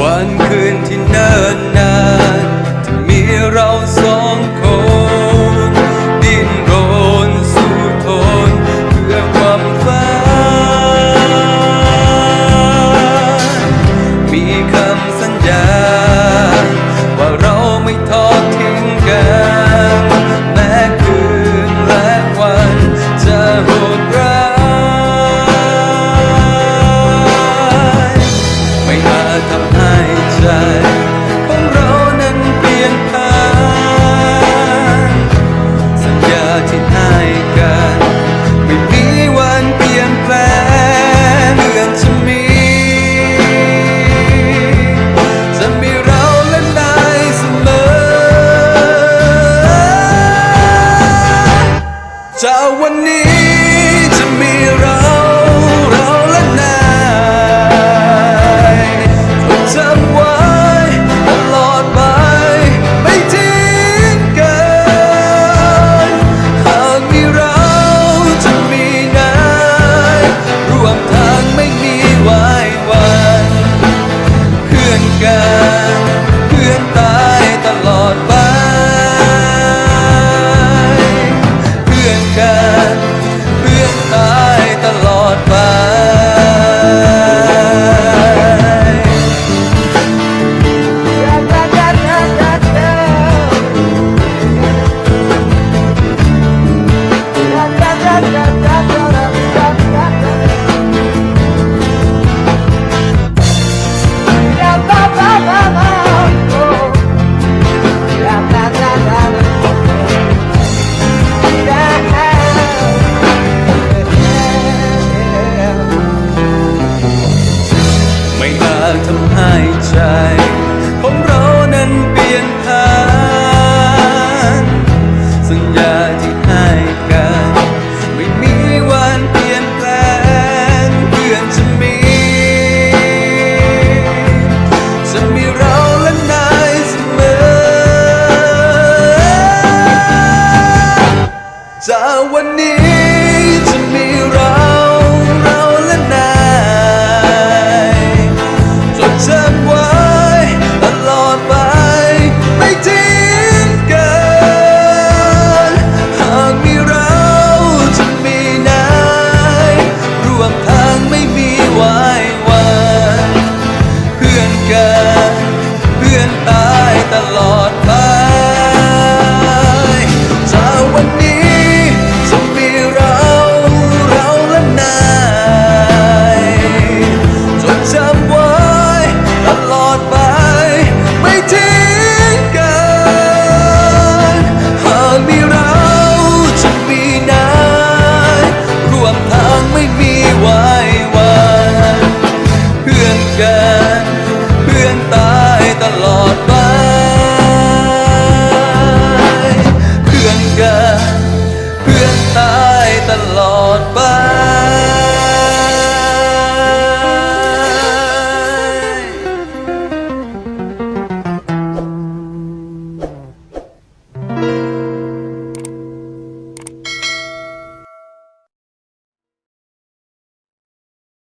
วันคืนที่เนิ่นนานที่มีเราสองคนดิ้นรนสู้ทนเพื่อความฝันมีคำสัญญาว่าเราไม่ทอดทิ้งกันแม้คืนและวันจะโหดร้ายไม่อาจทำให้ใจของเรานั้นเปลี่ยนผ่านสัญญาที่ให้กันไม่มีวันเปลี่ยนแปลงเหมือนจะมีเราและนายเสมอจากวันนี้จะมีเราและนายจดจำไว้ตลอดไปไม่ทิ้งกันหากมีเราจะมีนายร่วมทางไม่มีไหววันเพื่อนกันเพื่อนตายตลอดไปเพื่อนกันเพื่อนตายตลอดไปไม่อาจทำให้ใจของเรานั้นเปลี่ยนผ่านสัญญาที่ให้กันไม่มีวันเปลี่ยนแปลงเพื่อนจะมีเราและนายเสมอจากวันนี้จะมีเราและนายจดจำไว้ตลอดไปไม่ทิ้งกันหากมีเราจะมีนายร่วมทางไม่มีไหววันเพื่อนกันเพื่อนตา